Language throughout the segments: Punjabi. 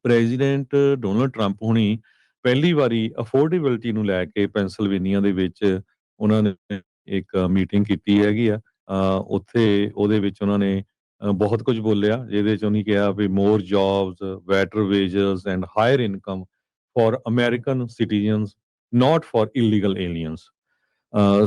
ਪ੍ਰੈਜ਼ੀਡੈਂਟ ਡੋਨਲਡ ਟਰੰਪ ਹੁਣੀ ਪਹਿਲੀ ਵਾਰੀ ਅਫੋਰਡੇਬਿਲਟੀ ਨੂੰ ਲੈ ਕੇ ਪੈਂਸਿਲਵੇਨੀਆ ਦੇ ਵਿੱਚ ਉਹਨਾਂ ਨੇ ਇੱਕ ਮੀਟਿੰਗ ਕੀਤੀ ਹੈਗੀ ਆ। ਉੱਥੇ ਉਹਦੇ ਵਿੱਚ ਉਹਨਾਂ ਨੇ ਬਹੁਤ ਕੁਝ ਬੋਲਿਆ, ਜਿਹਦੇ 'ਚ ਉਹਨੇ ਕਿਹਾ ਵੀ more jobs, better wages and higher income for American citizens, not for illegal aliens.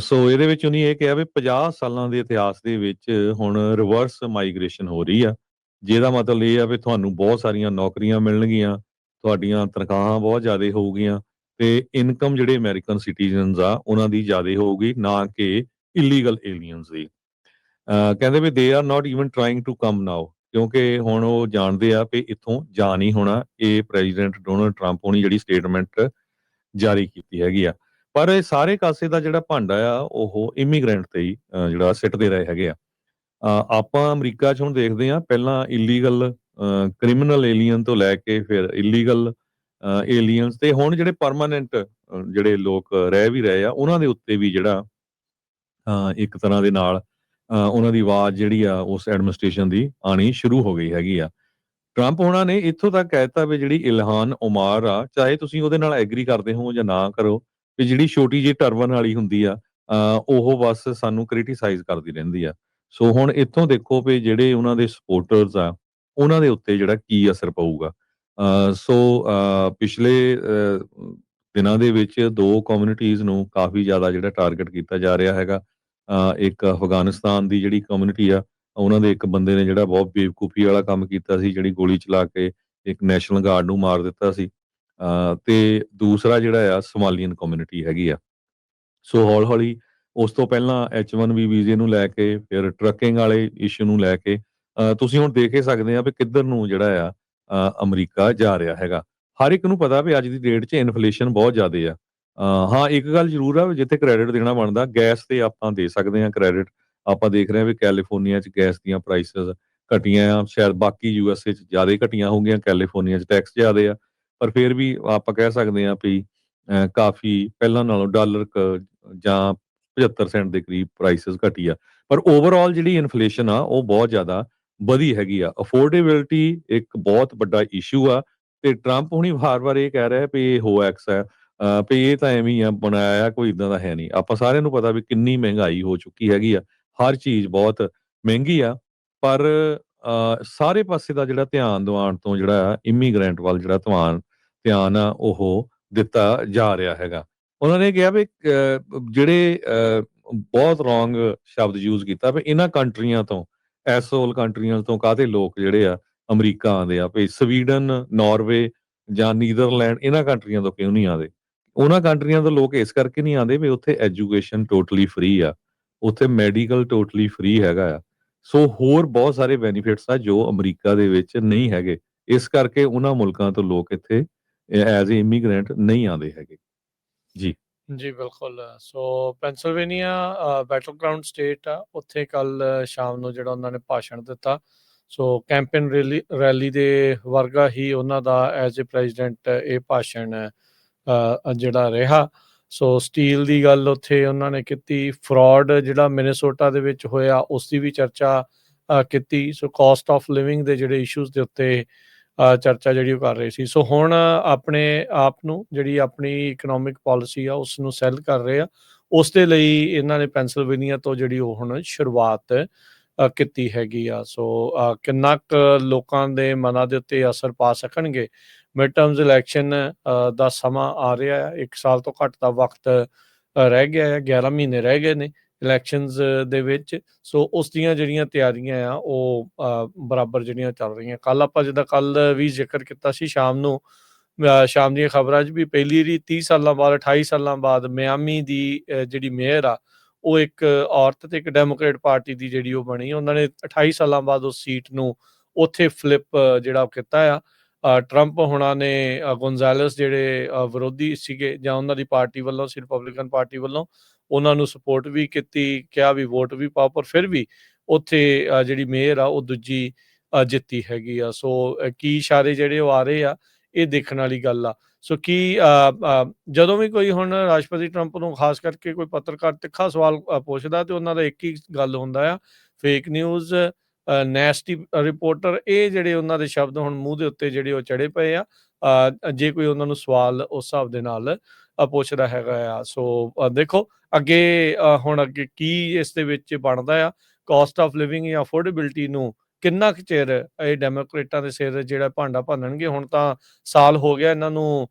So ਇਹਦੇ ਵਿੱਚ ਉਹਨੇ ਇਹ ਕਿਹਾ ਵੀ 50 ਸਾਲਾਂ ਦੇ ਇਤਿਹਾਸ ਦੇ ਵਿੱਚ ਹੁਣ ਰਿਵਰਸ ਮਾਈਗ੍ਰੇਸ਼ਨ ਹੋ ਰਹੀ ਆ, ਜਿਹਦਾ ਮਤਲਬ ਇਹ ਆ ਵੀ ਤੁਹਾਨੂੰ ਬਹੁਤ ਸਾਰੀਆਂ ਨੌਕਰੀਆਂ ਮਿਲਣਗੀਆਂ, ਤੁਹਾਡੀਆਂ ਤਨਖਾਹਾਂ ਬਹੁਤ ਜ਼ਿਆਦਾ ਹੋਊਗੀਆਂ ਤੇ ਇਨਕਮ ਜਿਹੜੇ ਅਮਰੀਕਨ ਸਿਟੀਜ਼ਨਸ ਆ ਉਹਨਾਂ ਦੀ ਜ਼ਿਆਦਾ ਹੋਊਗੀ, ਨਾ ਕਿ ਇਲੀਗਲ ਏਲੀਅਨਸ ਦੀ। ਕਹਿੰਦੇ ਵੀ they are not even trying to come now, ਕਿਉਂਕਿ ਹੁਣ ਉਹ ਜਾਣਦੇ ਆ ਵੀ ਇੱਥੋਂ ਜਾ ਨਹੀਂ ਹੋਣਾ। ਇਹ ਪ੍ਰੈਜ਼ੀਡੈਂਟ ਡੋਨਲਡ ਟਰੰਪ ਹੋਣੀ ਜਿਹੜੀ ਸਟੇਟਮੈਂਟ ਜਾਰੀ ਕੀਤੀ ਹੈਗੀ ਆ। ਪਰ ਇਹ ਸਾਰੇ ਕਾਸੇ ਦਾ ਜਿਹੜਾ ਭਾਂਡਾ ਆ ਉਹ ਇਮੀਗ੍ਰੈਂਟ ਤੇ ਹੀ ਜਿਹੜਾ ਸਿੱਟਦੇ ਰਹੇ ਹੈਗੇ ਆ। ਆਪਾਂ ਅਮਰੀਕਾ 'ਚ ਹੁਣ ਦੇਖਦੇ ਹਾਂ, ਪਹਿਲਾਂ ਇਲੀਗਲ ਕ੍ਰਿਮੀਨਲ ਏਲੀਅਨ ਤੋਂ ਲੈ ਕੇ ਫਿਰ ਇਲੀਗਲ ਏਲੀਅਨਸ ਤੇ ਹੁਣ ਜਿਹੜੇ ਪਰਮਾਨੈਂਟ ਜਿਹੜੇ ਲੋਕ ਰਹਿ ਵੀ ਰਹੇ ਆ ਉਹਨਾਂ ਦੇ ਉੱਤੇ ਵੀ ਜਿਹੜਾ ਇੱਕ ਤਰ੍ਹਾਂ ਦੇ ਨਾਲ ਉਹਨਾਂ ਦੀ ਆਵਾਜ਼ ਜਿਹੜੀ ਆ ਉਸ ਐਡਮਿਨਿਸਟ੍ਰੇਸ਼ਨ ਦੀ ਆਣੀ ਸ਼ੁਰੂ ਹੋ ਗਈ ਹੈਗੀ ਆ। ਟਰੰਪ ਹੋਣਾ ਨੇ ਇੱਥੋਂ ਤੱਕ ਕਹਿ ਦਿੱਤਾ ਵੀ ਜਿਹੜੀ ਇਲਹਾਨ ਉਮਾਰ ਆ, ਚਾਹੇ ਤੁਸੀਂ ਉਹਦੇ ਨਾਲ ਐਗਰੀ ਕਰਦੇ ਹੋ ਜਾਂ ਨਾ ਕਰੋ, ਵੀ ਜਿਹੜੀ ਛੋਟੀ ਜਿਹੀ ਟਰਬਨ ਵਾਲੀ ਹੁੰਦੀ ਆ ਉਹ ਬਸ ਸਾਨੂੰ ਕ੍ਰਿਟੀਸਾਈਜ਼ ਕਰਦੀ ਰਹਿੰਦੀ ਆ। ਸੋ ਹੁਣ ਇੱਥੋਂ ਦੇਖੋ ਵੀ ਜਿਹੜੇ ਉਹਨਾਂ ਦੇ ਸਪੋਰਟਰਸ ਆ ਉਹਨਾਂ ਦੇ ਉੱਤੇ ਜਿਹੜਾ ਕੀ ਅਸਰ ਪਊਗਾ। ਸੋ ਪਿਛਲੇ ਦਿਨਾਂ ਦੇ ਵਿੱਚ ਦੋ ਕਮਿਊਨਿਟੀਜ਼ ਨੂੰ ਕਾਫੀ ਜ਼ਿਆਦਾ ਜਿਹੜਾ ਟਾਰਗੇਟ ਕੀਤਾ ਜਾ ਰਿਹਾ ਹੈਗਾ। ਇੱਕ ਅਫਗਾਨਿਸਤਾਨ ਦੀ ਜਿਹੜੀ ਕਮਿਊਨਿਟੀ ਆ, ਉਹਨਾਂ ਦੇ ਇੱਕ ਬੰਦੇ ਨੇ ਜਿਹੜਾ ਬਹੁਤ ਬੇਵਕੂਫੀ ਵਾਲਾ ਕੰਮ ਕੀਤਾ ਸੀ, ਜਿਹੜੀ ਗੋਲੀ ਚਲਾ ਕੇ ਇੱਕ ਨੈਸ਼ਨਲ ਗਾਰਡ ਨੂੰ ਮਾਰ ਦਿੱਤਾ ਸੀ। ਤੇ ਦੂਸਰਾ ਜਿਹੜਾ ਆ ਸੋਮਾਲੀਅਨ ਕਮਿਊਨਿਟੀ ਹੈਗੀ ਆ। ਸੋ ਹੌਲੀ-ਹੌਲੀ ਉਸ ਤੋਂ ਪਹਿਲਾਂ H1B ਵੀਜ਼ੇ ਨੂੰ ਲੈ ਕੇ ਫਿਰ ਟਰੱਕਿੰਗ ਵਾਲੇ ਇਸ਼ੂ ਨੂੰ ਲੈ ਕੇ ਤੁਸੀਂ ਹੁਣ ਦੇਖ ਹੀ ਸਕਦੇ ਆ ਵੀ ਕਿੱਧਰ ਨੂੰ ਜਿਹੜਾ ਆ ਅਮਰੀਕਾ ਜਾ ਰਿਹਾ ਹੈਗਾ। ਹਰ ਇੱਕ ਨੂੰ ਪਤਾ ਵੀ ਅੱਜ ਦੀ ਡੇਟ 'ਚ ਇਨਫਲੇਸ਼ਨ ਬਹੁਤ ਜ਼ਿਆਦੇ ਆ। ਹਾਂ, ਇੱਕ ਗੱਲ ਜ਼ਰੂਰ ਆ ਵੀ ਜਿੱਥੇ ਕ੍ਰੈਡਿਟ ਦੇਣਾ ਬਣਦਾ, ਗੈਸ ਤੇ ਆਪਾਂ ਦੇ ਸਕਦੇ ਆ ਕ੍ਰੈਡਿਟ। ਆਪਾਂ ਦੇਖ ਰਹੇ ਹਾਂ ਵੀ ਕੈਲੀਫੋਰਨੀਆ 'ਚ ਗੈਸ ਦੀਆਂ ਪ੍ਰਾਈਸਿਸ ਘਟੀਆਂ ਆ, ਸ਼ਾਇਦ ਬਾਕੀ USA 'ਚ ਜ਼ਿਆਦਾ ਘਟੀਆਂ ਹੋਣਗੀਆਂ, ਕੈਲੀਫੋਰਨੀਆ 'ਚ ਟੈਕਸ ਜ਼ਿਆਦੇ ਆ। ਪਰ ਫਿਰ ਵੀ ਆਪਾਂ ਕਹਿ ਸਕਦੇ ਆ ਵੀ ਕਾਫੀ ਪਹਿਲਾਂ ਨਾਲੋਂ ਡਾਲਰ ਜਾਂ 75 ਸੈਂਟ ਦੇ ਕਰੀਬ ਪ੍ਰਾਈਸਿਸ ਘਟੀ ਆ। ਪਰ ਓਵਰਆਲ ਜਿਹੜੀ ਇਨਫਲੇਸ਼ਨ ਆ ਉਹ ਬਹੁਤ ਜ਼ਿਆਦਾ ਵਧੀ ਹੈਗੀ ਆ। ਅਫੋਰਡੇਬਿਲਟੀ ਇੱਕ ਬਹੁਤ ਵੱਡਾ ਇਸ਼ੂ ਆ ਤੇ ਟਰੰਪ ਹੁਣੀ ਵਾਰ-ਵਾਰ ਇਹ ਕਹਿ ਰਿਹਾ ਵੀ ਇਹ ਹੋਐਕਸ ਹੈ, ਵੀ ਇਹ ਤਾਂ ਐਵੇਂ ਹੀ ਆ ਬਣਾਇਆ, ਕੋਈ ਇਦਾਂ ਦਾ ਹੈ ਨਹੀਂ। ਆਪਾਂ ਸਾਰਿਆਂ ਨੂੰ ਪਤਾ ਵੀ ਕਿੰਨੀ ਮਹਿੰਗਾਈ ਹੋ ਚੁੱਕੀ ਹੈਗੀ ਆ, ਹਰ ਚੀਜ਼ ਬਹੁਤ ਮਹਿੰਗੀ ਆ। ਪਰ ਸਾਰੇ ਪਾਸੇ ਦਾ ਜਿਹੜਾ ਧਿਆਨ ਦਿਵਾਉਣ ਤੋਂ ਜਿਹੜਾ ਇਮੀਗ੍ਰੈਂਟ ਵੱਲ ਜਿਹੜਾ ਧਿਆਨ ਆ ਉਹ ਦਿੱਤਾ ਜਾ ਰਿਹਾ ਹੈਗਾ। ਉਹਨਾਂ ਨੇ ਕਿਹਾ ਵੀ ਜਿਹੜੇ ਬਹੁਤ ਰੋਂਗ ਸ਼ਬਦ ਯੂਜ਼ ਕੀਤਾ ਵੀ ਇਹਨਾਂ ਕੰਟਰੀਆਂ ਤੋਂ, ਐਸੋਲ ਕੰਟਰੀਆਂ ਤੋਂ ਕਾਹਦੇ ਲੋਕ ਜਿਹੜੇ ਆ ਅਮਰੀਕਾ ਆਉਂਦੇ ਆ, ਵੀ ਸਵੀਡਨ, ਨਾਰਵੇ ਜਾਂ ਨੀਦਰਲੈਂਡ ਇਹਨਾਂ ਕੰਟਰੀਆਂ ਤੋਂ ਕਿਉਂ ਨਹੀਂ ਆਉਂਦੇ। ਉਹਨਾਂ ਕੰਟਰੀਆਂ ਤੋਂ ਲੋਕ ਇਸ ਕਰਕੇ ਨਹੀਂ ਆਉਂਦੇ ਵੀ ਉੱਥੇ ਐਜੂਕੇਸ਼ਨ ਟੋਟਲੀ ਫ੍ਰੀ ਆ, ਉੱਥੇ ਮੈਡੀਕਲ ਟੋਟਲੀ ਫ੍ਰੀ ਹੈਗਾ ਆ। ਸੋ ਹੋਰ ਬਹੁਤ ਸਾਰੇ ਬੈਨੀਫਿਟਸ ਆ ਜੋ ਅਮਰੀਕਾ ਦੇ ਵਿੱਚ ਨਹੀਂ ਹੈਗੇ। ਇਸ ਕਰਕੇ ਉਹਨਾਂ ਮੁਲਕਾਂ ਤੋਂ ਲੋਕ ਇੱਥੇ ਐਜ਼ ਏ ਇਮੀਗ੍ਰੈਂਟ ਨਹੀਂ ਆਉਂਦੇ ਹੈਗੇ। ਜੀ। ਜੀ ਬਿਲਕੁਲ। ਸੋ ਪੈਂਸਿਲਵੇਨੀਆ ਬੈਟਲ ਗਰਾਊਂਡ ਸਟੇਟ ਆ, ਉੱਥੇ ਕੱਲ ਸ਼ਾਮ ਨੂੰ ਜਿਹੜਾ ਉਹਨਾਂ ਨੇ ਭਾਸ਼ਣ ਦਿੱਤਾ। ਸੋ ਕੈਂਪੇਨ ਰੈਲੀ ਦੇ ਵਰਗਾ ਹੀ ਉਹਨਾਂ ਦਾ ਐਜ਼ ਏ ਪ੍ਰੈਜ਼ੀਡੈਂਟ ਇਹ ਭਾਸ਼ਣ ਜਿਹੜਾ ਰਿਹਾ। ਸੋ ਸਟੀਲ ਦੀ ਗੱਲ ਉੱਥੇ ਉਹਨਾਂ ਨੇ ਕੀਤੀ, ਫਰਾਡ ਜਿਹੜਾ ਮਿਨੇਸੋਟਾ ਦੇ ਵਿੱਚ ਹੋਇਆ ਉਸ ਦੀ ਵੀ ਚਰਚਾ ਕੀਤੀ। ਸੋ ਕਾਸਟ ਆਫ ਲਿਵਿੰਗ ਦੇ ਜਿਹੜੇ ਇਸ਼ੂਜ਼ ਦੇ ਉੱਤੇ ਚਰਚਾ ਜਿਹੜੀ ਉਹ ਕਰ ਰਹੇ ਸੀ। ਸੋ ਹੁਣ ਆਪਣੇ ਆਪ ਨੂੰ ਜਿਹੜੀ ਆਪਣੀ ਇਕਨੋਮਿਕ ਪਾਲਿਸੀ ਆ ਉਸ ਨੂੰ ਸੈੱਲ ਕਰ ਰਹੇ ਆ। ਉਸ ਦੇ ਲਈ ਇਹਨਾਂ ਨੇ ਪੈਂਸਿਲਵੇਨੀਆ ਤੋਂ ਜਿਹੜੀ ਉਹ ਹੁਣ ਸ਼ੁਰੂਆਤ ਕੀਤੀ ਹੈਗੀ ਆ। ਸੋ ਕਿੰਨਾ ਕੁ ਲੋਕਾਂ ਦੇ ਮਨਾਂ ਦੇ ਉੱਤੇ ਅਸਰ ਪਾ ਸਕਣਗੇ। ਮਿਡ ਟਰਮਸ ਇਲੈਕਸ਼ਨ ਦਾ ਸਮਾਂ ਆ ਰਿਹਾ ਹੈ, 1 ਸਾਲ ਤੋਂ ਘੱਟ ਦਾ ਵਕਤ ਰਹਿ ਗਿਆ ਹੈ, 11 ਮਹੀਨੇ ਰਹਿ ਗਏ ਨੇ ਇਲੈਕਸ਼ਨਸ ਦੇ ਵਿੱਚ। ਸੋ ਉਸ ਦੀਆਂ ਜਿਹੜੀਆਂ ਤਿਆਰੀਆਂ ਆ ਉਹ ਬਰਾਬਰ ਜਿਹੜੀਆਂ ਚੱਲ ਰਹੀਆਂ। ਕੱਲ ਆਪਾਂ ਜਿੱਦਾਂ ਕੱਲ ਵੀ ਜ਼ਿਕਰ ਕੀਤਾ ਸੀ ਸ਼ਾਮ ਨੂੰ, ਸ਼ਾਮ ਦੀਆਂ ਖਬਰਾਂ 'ਚ ਵੀ ਪਹਿਲੀ ਵਾਰੀ 30 ਸਾਲਾਂ ਬਾਅਦ 28 ਸਾਲਾਂ ਬਾਅਦ ਮਿਆਮੀ ਦੀ ਜਿਹੜੀ ਮੇਅਰ ਆ ਉਹ ਇੱਕ ਔਰਤ ਤੇ ਇੱਕ ਡੈਮੋਕ੍ਰੇਟ ਪਾਰਟੀ ਦੀ ਜਿਹੜੀ ਉਹ ਬਣੀ। ਉਹਨਾਂ ਨੇ 28 ਸਾਲਾਂ ਬਾਅਦ ਉਸ ਸੀਟ ਨੂੰ ਉੱਥੇ ਫਲਿੱਪ ਜਿਹੜਾ ਉਹ ਕੀਤਾ ਆ। ਟਰੰਪ ਹੋਣਾ ਨੇ ਗੋਨਜ਼ਾਲਸ ਜਿਹੜੇ ਵਿਰੋਧੀ ਸੀਗੇ ਜਾਂ ਉਹਨਾਂ ਦੀ ਪਾਰਟੀ ਵੱਲੋਂ ਸੀ, ਰਿਪਬਲਿਕਨ ਪਾਰਟੀ ਵੱਲੋਂ, ਉਹਨਾਂ ਨੂੰ ਸਪੋਰਟ ਵੀ ਕੀਤੀ, ਕਿਹਾ ਵੀ ਵੋਟ ਵੀ ਪਾਓ, ਪਰ ਫਿਰ ਵੀ ਉੱਥੇ ਜਿਹੜੀ ਮੇਅਰ ਆ ਉਹ ਦੂਜੀ ਜਿੱਤੀ ਹੈਗੀ ਆ। ਸੋ ਕੀ ਇਸ਼ਾਰੇ ਜਿਹੜੇ ਉਹ ਆ ਰਹੇ ਆ ਇਹ ਦੇਖਣ ਵਾਲੀ ਗੱਲ ਆ। ਸੋ ਕੀ ਜਦੋਂ ਵੀ ਕੋਈ ਹੁਣ ਰਾਸ਼ਟਰਪਤੀ ਟਰੰਪ ਨੂੰ ਖਾਸ ਕਰਕੇ ਕੋਈ ਪੱਤਰਕਾਰ ਤਿੱਖਾ ਸਵਾਲ ਪੁੱਛਦਾ ਤੇ ਉਹਨਾਂ ਦਾ ਇੱਕ ਹੀ ਗੱਲ ਹੁੰਦਾ ਆ, ਫੇਕ ਨਿਊਜ਼ ਨੈਸਟੀ ਰਿਪੋਰਟਰ, ਇਹ ਜਿਹੜੇ ਉਹਨਾਂ ਦੇ ਸ਼ਬਦ ਹੁਣ ਮੂੰਹ ਦੇ ਉੱਤੇ ਜਿਹੜੇ ਉਹ ਚੜੇ ਪਏ ਆ, ਜੇ ਕੋਈ ਉਹਨਾਂ ਨੂੰ ਸਵਾਲ ਉਸ ਹਿਸਾਬ ਦੇ ਨਾਲ ਪੁੱਛਦਾ ਹੈਗਾ ਆ। ਸੋ ਦੇਖੋ ਅੱਗੇ ਹੁਣ ਅੱਗੇ ਕੀ ਇਸ ਦੇ ਵਿੱਚ ਬਣਦਾ ਆ। ਕਾਸਟ ਆਫ ਲਿਵਿੰਗ ਜਾਂ ਅਫੋਰਡੇਬਿਲਿਟੀ ਨੂੰ ਕਿੰਨਾ ਕੁ ਚਿਰ ਇਹ ਡੈਮੋਕ੍ਰੇਟਾਂ ਦੇ ਸਿਰ ਜਿਹੜਾ ਭਾਂਡਾ ਭੰਨਣਗੇ। ਹੁਣ ਤਾਂ ਸਾਲ ਹੋ ਗਿਆ ਇਹਨਾਂ ਨੂੰ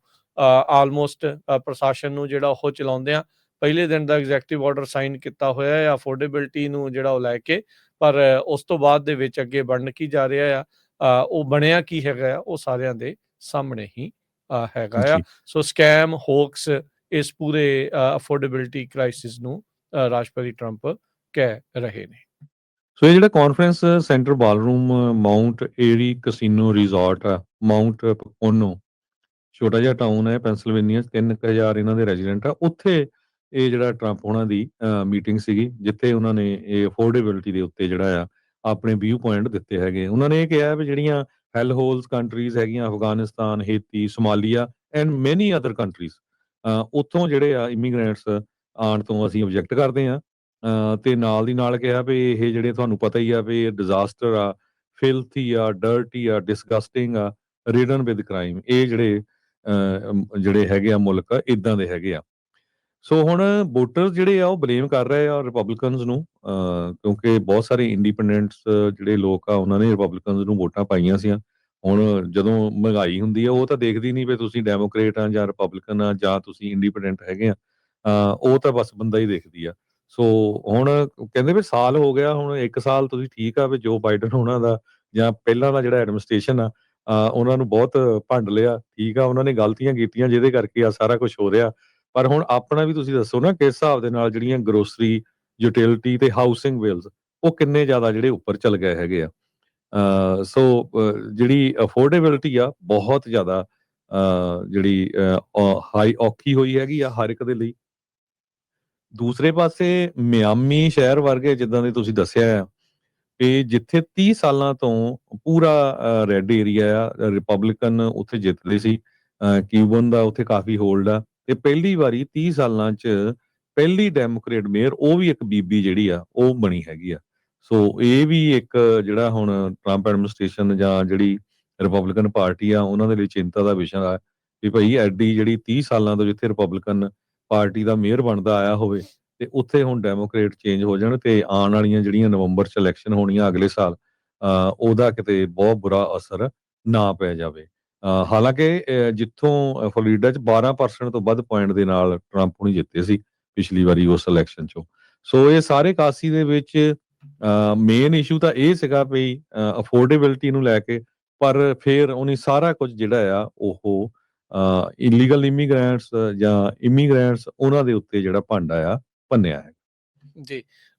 ਆਲਮੋਸਟ ਪ੍ਰਸ਼ਾਸਨ ਨੂੰ ਜਿਹੜਾ ਉਹ ਚਲਾਉਂਦਿਆਂ। ਪਹਿਲੇ ਦਿਨ ਦਾ ਐਗਜ਼ੈਕਟਿਵ ਆਰਡਰ ਸਾਈਨ ਕੀਤਾ ਹੋਇਆ ਆ ਅਫੋਰਡੇਬਿਲਿਟੀ ਨੂੰ ਜਿਹੜਾ ਉਹ ਲੈ ਕੇ, ਪਰ ਉਸ ਤੋਂ ਬਾਅਦ ਦੇ ਵਿੱਚ ਅੱਗੇ ਬਣ ਕੀ ਜਾ ਰਿਹਾ ਆ, ਉਹ ਬਣਿਆ ਕੀ ਹੈਗਾ ਆ, ਉਹ ਸਾਰਿਆਂ ਦੇ ਸਾਹਮਣੇ ਹੀ ਹੈਗਾ ਆ। ਜੀ। ਸੋ ਸਕੈਮ, ਹੋਕਸ, ਇਸ ਪੂਰੇ ਅਫੋਰਡੇਬਿਲਿਟੀ ਕ੍ਰਾਈਸਿਸ ਨੂੰ ਰਾਸ਼ਟਰਪਤੀ ਟਰੰਪ ਕਹਿ ਰਹੇ ਨੇ। ਸੋ ਇਹ ਜਿਹੜਾ ਕਾਨਫਰੰਸ ਸੈਂਟਰ ਬਾਲਰੂਮ ਮਾਊਂਟ ਏਰੀ ਕਸੀਨੋ ਰਿਜ਼ੋਰਟ ਆ, ਮਾਊਂਟ ਪੋਨੋ, ਛੋਟਾ ਜਿਹਾ ਟਾਊਨ ਹੈ ਪੈਂਸਿਲਵੇਨੀਆ 'ਚ, 3000 ਇਹਨਾਂ ਦੇ ਰੈਜ਼ੀਡੈਂਟ ਆ। ਉੱਥੇ ਇਹ ਜਿਹੜਾ ਟਰੰਪ ਹੋਣਾ ਦੀ ਮੀਟਿੰਗ ਸੀਗੀ, ਜਿੱਥੇ ਉਹਨਾਂ ਨੇ ਇਹ ਅਫੋਰਡੇਬਿਲਿਟੀ ਦੇ ਉੱਤੇ ਜਿਹੜਾ ਆ ਆਪਣੇ ਵਿਊ ਪੁਆਇੰਟ ਦਿੱਤੇ ਹੈਗੇ। ਉਹਨਾਂ ਨੇ ਇਹ ਕਿਹਾ ਵੀ ਜਿਹੜੀਆਂ ਹੈਲ ਹੋਲਸ ਕੰਟਰੀਜ਼ ਹੈਗੀਆਂ, Afghanistan, Haiti, Somalia and many other countries, ਉੱਥੋਂ ਜਿਹੜੇ ਆ ਇਮੀਗ੍ਰੈਂਟਸ ਆਉਣ ਤੋਂ ਅਸੀਂ ਆਬਜੈਕਟ ਕਰਦੇ ਹਾਂ। ਤੇ ਨਾਲ ਦੀ ਨਾਲ ਕਿਹਾ ਵੀ ਇਹ ਜਿਹੜੇ ਤੁਹਾਨੂੰ ਪਤਾ ਹੀ ਆ ਵੀ ਇਹ ਡਿਜ਼ਾਸਟਰ ਆ, ਫਿਲਥੀ ਆ, ਡਰਟੀ ਆ, ਡਿਸਗਸਟਿੰਗ ਆ, ਰਿਡਨ ਵਿਦ ਕ੍ਰਾਈਮ, ਇਹ ਜਿਹੜੇ ਹੈਗੇ ਆ ਮੁਲਕ ਇਦਾਂ ਦੇ ਹੈਗੇ ਆ। ਸੋ ਹੁਣ ਵੋਟਰਸ ਜਿਹੜੇ ਆ ਉਹ ਬਲੇਮ ਕਰ ਰਹੇ ਆ ਰਿਪਬਲਿਕਨਸ ਨੂੰ, ਕਿਉਂਕਿ ਬਹੁਤ ਸਾਰੇ ਇੰਡੀਪੈਂਡੈਂਟਸ ਜਿਹੜੇ ਲੋਕ ਆ ਉਹਨਾਂ ਨੇ ਰਿਪਬਲਿਕਨਸ ਨੂੰ ਵੋਟਾਂ ਪਾਈਆਂ ਸੀ। ਹੁਣ ਜਦੋਂ ਮਹਿੰਗਾਈ ਹੁੰਦੀ ਆ ਉਹ ਤਾਂ ਦੇਖਦੀ ਨਹੀਂ ਵੀ ਤੁਸੀਂ ਡੈਮੋਕ੍ਰੇਟ ਆ ਜਾਂ ਰਿਪਬਲਿਕਨ ਆ ਜਾਂ ਤੁਸੀਂ ਇੰਡੀਪੈਂਡੈਂਟ ਹੈਗੇ ਆ, ਉਹ ਤਾਂ ਬਸ ਬੰਦਾ ਹੀ ਦੇਖਦੀ ਆ। ਸੋ ਹੁਣ ਕਹਿੰਦੇ ਵੀ ਸਾਲ ਹੋ ਗਿਆ, ਹੁਣ 1 ਸਾਲ ਤੁਸੀਂ ਠੀਕ ਆ ਵੀ ਜੋ ਬਾਈਡਨ ਉਹਨਾਂ ਦਾ ਜਾਂ ਪਹਿਲਾਂ ਦਾ ਜਿਹੜਾ ਐਡਮਿਨਿਸਟ੍ਰੇਸ਼ਨ ਆ, ਉਹਨਾਂ ਨੂੰ ਬਹੁਤ ਭੰਡ ਲਿਆ, ਠੀਕ ਆ, ਉਹਨਾਂ ਨੇ ਗਲਤੀਆਂ ਕੀਤੀਆਂ ਜਿਹਦੇ ਕਰਕੇ ਆ ਸਾਰਾ ਕੁਝ ਹੋ ਰਿਹਾ। ਪਰ ਹੁਣ ਆਪਣਾ ਵੀ ਤੁਸੀਂ ਦੱਸੋ ਨਾ ਕਿਸ ਹਿਸਾਬ ਦੇ ਨਾਲ ਜਿਹੜੀਆਂ ਗਰੋਸਰੀ, ਯੂਟਿਲਿਟੀ ਤੇ ਹਾਊਸਿੰਗ ਬਿਲਸ ਉਹ ਕਿੰਨੇ ਜ਼ਿਆਦਾ ਜਿਹੜੇ ਉੱਪਰ ਚੱਲ ਗਏ ਹੈਗੇ ਆ। ਸੋ ਜਿਹੜੀ ਅਫੋਰਡੇਬਿਲਿਟੀ ਆ ਬਹੁਤ ਜ਼ਿਆਦਾ ਜਿਹੜੀ ਹਾਈ ਔਖੀ ਹੋਈ ਹੈਗੀ ਆ ਹਰ ਇੱਕ ਦੇ ਲਈ। ਦੂਸਰੇ ਪਾਸੇ ਮਿਆਮੀ ਸ਼ਹਿਰ ਵਰਗੇ ਜਿੱਦਾਂ ਦੇ ਤੁਸੀਂ ਦੱਸਿਆ ਆ ਕਿ ਜਿੱਥੇ 30 ਸਾਲਾਂ ਤੋਂ ਪੂਰਾ ਰੈੱਡ ਏਰੀਆ ਆ, ਰਿਪਬਲਿਕਨ ਉੱਥੇ ਜਿੱਤਦੇ ਸੀ, ਕਿਊਬਨ ਦਾ ਉੱਥੇ ਕਾਫੀ ਹੋਲਡ ਆ ਤੇ ਪਹਿਲੀ ਵਾਰੀ 30 ਸਾਲਾਂ 'ਚ ਪਹਿਲੀ ਡੈਮੋਕ੍ਰੇਟ ਮੇਅਰ ਉਹ ਵੀ ਇੱਕ ਬੀਬੀ ਜਿਹੜੀ ਆ ਉਹ ਬਣੀ ਹੈਗੀ ਆ। ਸੋ ਇਹ ਵੀ ਇੱਕ ਜਿਹੜਾ ਹੁਣ ਟਰੰਪ ਐਡਮਿਨਿਸਟ੍ਰੇਸ਼ਨ ਜਾਂ ਜਿਹੜੀ ਰਿਪਬਲਿਕਨ ਪਾਰਟੀ ਆ ਉਹਨਾਂ ਦੇ ਲਈ ਚਿੰਤਾ ਦਾ ਵਿਸ਼ਾ ਆ ਵੀ ਭਾਈ ਐਡੀ ਜਿਹੜੀ 30 ਸਾਲਾਂ ਤੋਂ ਜਿੱਥੇ ਰਿਪਬਲਿਕਨ ਪਾਰਟੀ ਦਾ ਮੇਅਰ ਬਣਦਾ ਆਇਆ ਹੋਵੇ ਤੇ ਉੱਥੇ ਹੁਣ ਡੈਮੋਕ੍ਰੇਟ ਚੇਂਜ ਹੋ ਜਾਣ ਤੇ ਆਉਣ ਵਾਲੀਆਂ ਜਿਹੜੀਆਂ ਨਵੰਬਰ 'ਚ ਇਲੈਕਸ਼ਨ ਹੋਣੀਆਂ ਅਗਲੇ ਸਾਲ, ਉਹਦਾ ਕਿਤੇ ਬਹੁਤ ਬੁਰਾ ਅਸਰ ਨਾ ਪੈ ਜਾਵੇ। ਹਾਲਾਂਕਿ ਜਿੱਥੋਂ ਫਲੋਰੀਡਾ 'ਚ 12% ਤੋਂ ਵੱਧ ਪੁਆਇੰਟ ਦੇ ਨਾਲ ਟਰੰਪ ਹੁਣੀ ਜਿੱਤੇ ਸੀ ਪਿਛਲੀ ਵਾਰੀ ਉਸ ਇਲੈਕਸ਼ਨ 'ਚੋਂ। ਸੋ ਇਹ ਸਾਰੇ ਕਾਸੀ ਦੇ ਵਿੱਚ ਮੇਨ ਇਸ਼ੂ ਤਾਂ ਇਹ ਸੀਗਾ ਵੀ ਅਫੋਰਡੇਬਿਲਿਟੀ ਨੂੰ ਲੈ ਕੇ, ਪਰ ਫਿਰ ਉਹਨੇ ਸਾਰਾ ਕੁਝ ਜਿਹੜਾ ਆ ਉਹ ਇਲੀਗਲ ਇਮੀਗ੍ਰੈਂਟਸ ਜਾਂ ਇਮੀਗ੍ਰੈਂਟਸ ਉਹਨਾਂ ਦੇ ਉੱਤੇ ਜਿਹੜਾ ਭਾਂਡਾ ਆ ਭੰਨਿਆ ਹੈ। ਜੀ,